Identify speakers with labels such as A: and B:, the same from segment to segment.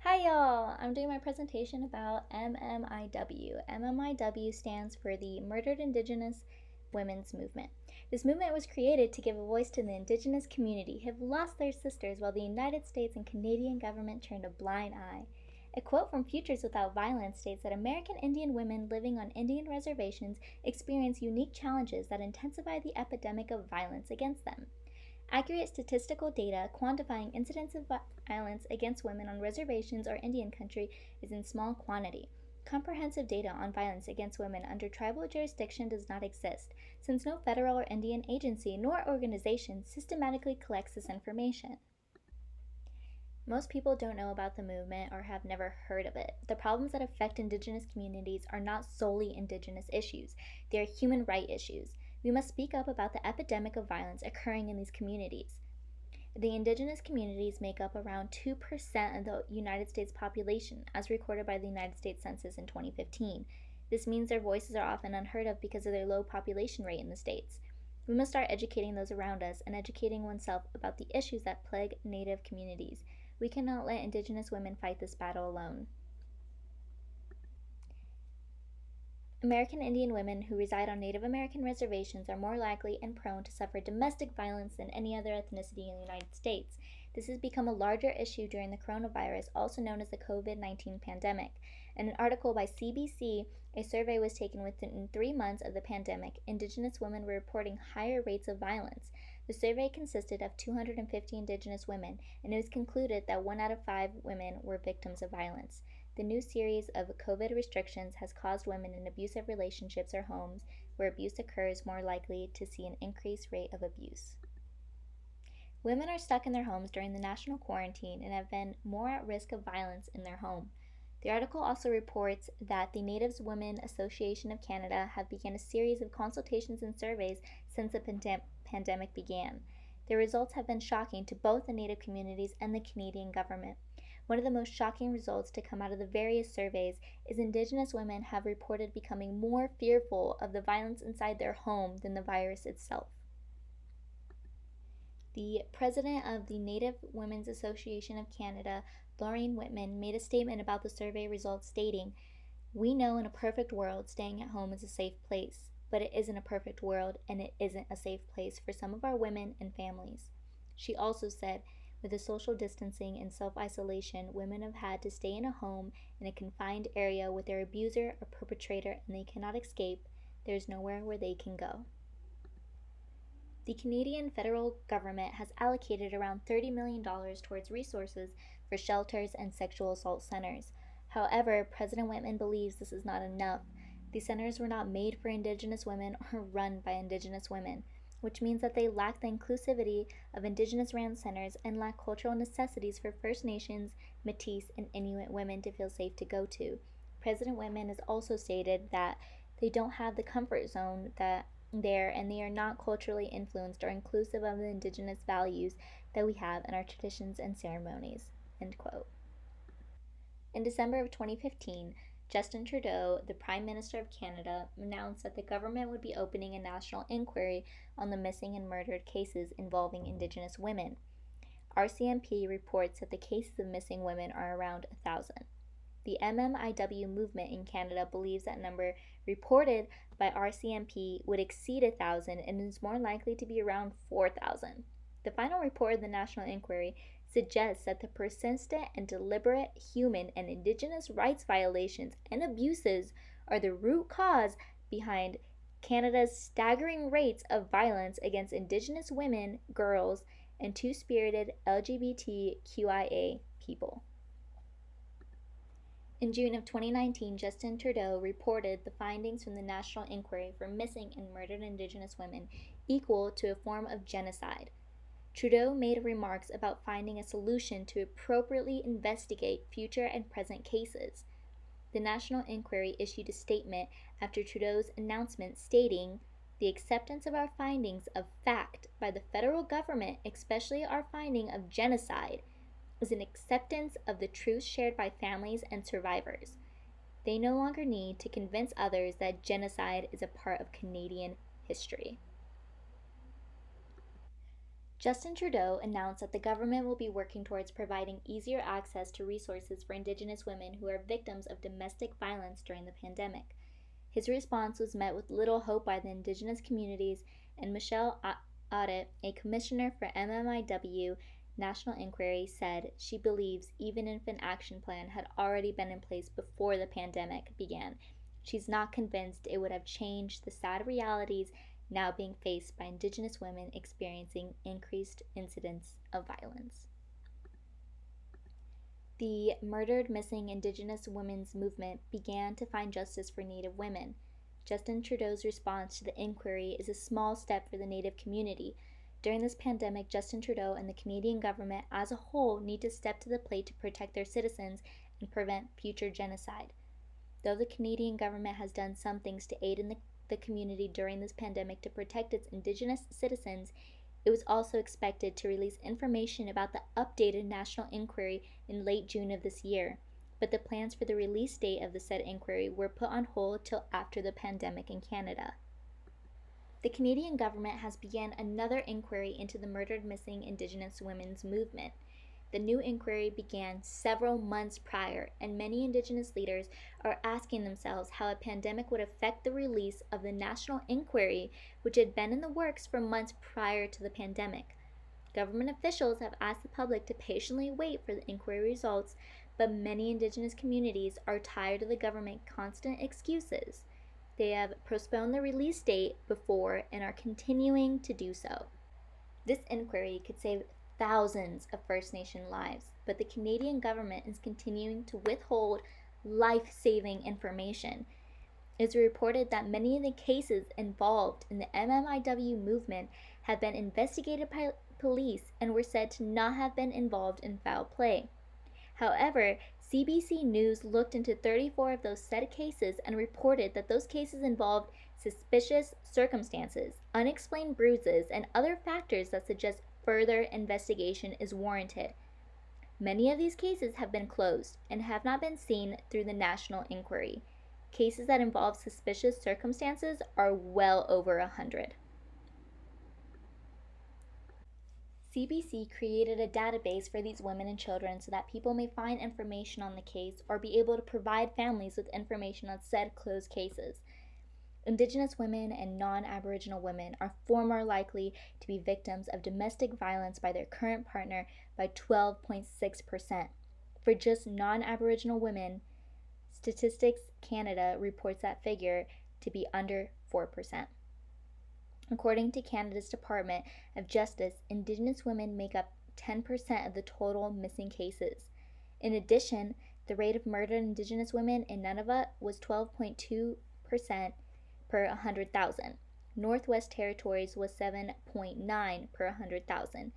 A: Hi y'all! I'm doing my presentation about MMIW. MMIW stands for the Murdered Indigenous Women's Movement. This movement was created to give a voice to the indigenous community who have lost their sisters while the United States and Canadian government turned a blind eye. A quote from Futures Without Violence states that American Indian women living on Indian reservations experience unique challenges that intensify the epidemic of violence against them. Accurate statistical data quantifying incidents of violence against women on reservations or Indian country is in small quantity. Comprehensive data on violence against women under tribal jurisdiction does not exist, since no federal or Indian agency nor organization systematically collects this information. Most people don't know about the movement or have never heard of it. The problems that affect Indigenous communities are not solely Indigenous issues, they are human rights issues. We must speak up about the epidemic of violence occurring in these communities. The Indigenous communities make up around 2% of the United States population, as recorded by the United States Census in 2015. This means their voices are often unheard of because of their low population rate in the states. We must start educating those around us and educating oneself about the issues that plague Native communities. We cannot let Indigenous women fight this battle alone. American Indian women who reside on Native American reservations are more likely and prone to suffer domestic violence than any other ethnicity in the United States. This has become a larger issue during the coronavirus, also known as the COVID-19 pandemic. In an article by CBC, a survey was taken within 3 months of the pandemic. Indigenous women were reporting higher rates of violence. The survey consisted of 250 Indigenous women, and it was concluded that 1 out of 5 women were victims of violence. The new series of COVID restrictions has caused women in abusive relationships or homes where abuse occurs more likely to see an increased rate of abuse. Women are stuck in their homes during the national quarantine and have been more at risk of violence in their home. The article also reports that the Natives Women Association of Canada have begun a series of consultations and surveys since the pandemic began. The results have been shocking to both the Native communities and the Canadian government. One of the most shocking results to come out of the various surveys is Indigenous women have reported becoming more fearful of the violence inside their home than the virus itself. The president of the Native Women's Association of Canada, Lauren Whitman, made a statement about the survey results stating, "We know in a perfect world staying at home is a safe place, but it isn't a perfect world and it isn't a safe place for some of our women and families." She also said, with the social distancing and self-isolation, women have had to stay in a home in a confined area with their abuser or perpetrator and they cannot escape. There's nowhere where they can go. The Canadian federal government has allocated around $30 million towards resources for shelters and sexual assault centers. However, President Whitman believes this is not enough. The centers were not made for Indigenous women or run by Indigenous women, which means that they lack the inclusivity of Indigenous-ran centers and lack cultural necessities for First Nations, Métis, and Inuit women to feel safe to go to. President Whitman has also stated that they don't have the comfort zone and they are not culturally influenced or inclusive of the Indigenous values that we have in our traditions and ceremonies. End quote. In December of 2015, Justin Trudeau, the Prime Minister of Canada, announced that the government would be opening a national inquiry on the missing and murdered cases involving Indigenous women. RCMP reports that the cases of missing women are around 1,000. The MMIW movement in Canada believes that number reported by RCMP would exceed 1,000 and is more likely to be around 4,000. The final report of the National Inquiry suggests that the persistent and deliberate human and Indigenous rights violations and abuses are the root cause behind Canada's staggering rates of violence against Indigenous women, girls, and two-spirited LGBTQIA people. In June of 2019, Justin Trudeau reported the findings from the National Inquiry for Missing and Murdered Indigenous Women equal to a form of genocide. Trudeau made remarks about finding a solution to appropriately investigate future and present cases. The National Inquiry issued a statement after Trudeau's announcement stating, "The acceptance of our findings of fact by the federal government, especially our finding of genocide, is an acceptance of the truth shared by families and survivors. They no longer need to convince others that genocide is a part of Canadian history." Justin Trudeau announced that the government will be working towards providing easier access to resources for Indigenous women who are victims of domestic violence during the pandemic. His response was met with little hope by the Indigenous communities, and Michelle Audit, a commissioner for MMIW National Inquiry, said she believes even if an action plan had already been in place before the pandemic began, she's not convinced it would have changed the sad realities now being faced by Indigenous women experiencing increased incidents of violence. The Murdered Missing Indigenous Women's movement began to find justice for Native women. Justin Trudeau's response to the inquiry is a small step for the Native community. During this pandemic, Justin Trudeau and the Canadian government as a whole need to step to the plate to protect their citizens and prevent future genocide. Though the Canadian government has done some things to aid in the community during this pandemic to protect its Indigenous citizens, it was also expected to release information about the updated national inquiry in late June of this year, but the plans for the release date of the said inquiry were put on hold till after the pandemic in Canada. The Canadian government has begun another inquiry into the Murdered Missing Indigenous Women's movement. The new inquiry began several months prior, and many Indigenous leaders are asking themselves how a pandemic would affect the release of the national inquiry, which had been in the works for months prior to the pandemic. Government officials have asked the public to patiently wait for the inquiry results, but many Indigenous communities are tired of the government's constant excuses. They have postponed the release date before and are continuing to do so. This inquiry could save thousands of First Nation lives, but the Canadian government is continuing to withhold life-saving information. It is reported that many of the cases involved in the MMIW movement have been investigated by police and were said to not have been involved in foul play. However, CBC News looked into 34 of those said cases and reported that those cases involved suspicious circumstances, unexplained bruises, and other factors that suggest further investigation is warranted. Many of these cases have been closed and have not been seen through the national inquiry. Cases that involve suspicious circumstances are well over 100. CBC created a database for these women and children so that people may find information on the case or be able to provide families with information on said closed cases. Indigenous women and non-Aboriginal women are far more likely to be victims of domestic violence by their current partner by 12.6%. For just non-Aboriginal women, Statistics Canada reports that figure to be under 4%. According to Canada's Department of Justice, Indigenous women make up 10% of the total missing cases. In addition, the rate of murdered Indigenous women in Nunavut was 12.2% per 100,000. Northwest Territories was 7.9 per 100,000.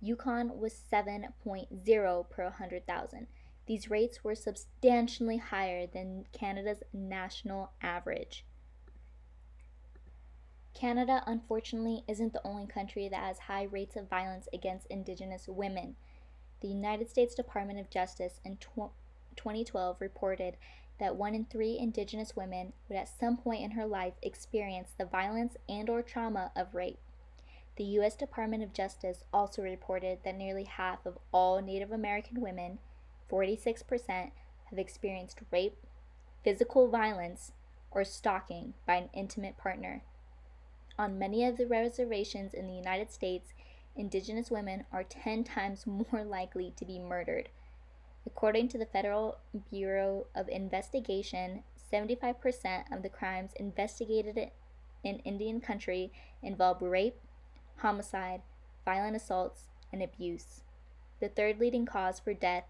A: Yukon was 7.0 per 100,000. These rates were substantially higher than Canada's national average. Canada, unfortunately, isn't the only country that has high rates of violence against Indigenous women. The United States Department of Justice in 2012 reported that 1 in 3 Indigenous women would at some point in her life experience the violence and/or trauma of rape. The U.S. Department of Justice also reported that nearly half of all Native American women, 46%, have experienced rape, physical violence, or stalking by an intimate partner. On many of the reservations in the United States, Indigenous women are 10 times more likely to be murdered. According to the Federal Bureau of Investigation, 75% of the crimes investigated in Indian country involve rape, homicide, violent assaults, and abuse. The third leading cause for death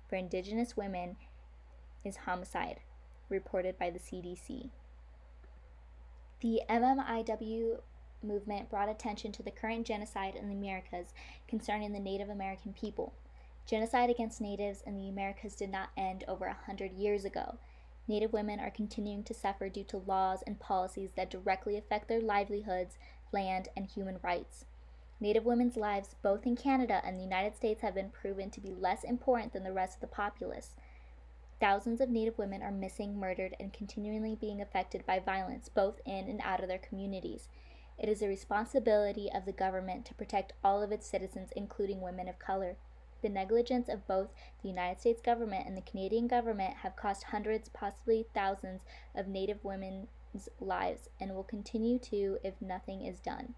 A: for Indigenous women is homicide, reported by the CDC. The MMIW movement brought attention to the current genocide in the Americas concerning the Native American people. Genocide against Natives in the Americas did not end over 100 years ago. Native women are continuing to suffer due to laws and policies that directly affect their livelihoods, land, and human rights. Native women's lives, both in Canada and the United States, have been proven to be less important than the rest of the populace. Thousands of Native women are missing, murdered, and continually being affected by violence, both in and out of their communities. It is the responsibility of the government to protect all of its citizens, including women of color. The negligence of both the United States government and the Canadian government have cost hundreds, possibly thousands, of Native women's lives and will continue to if nothing is done.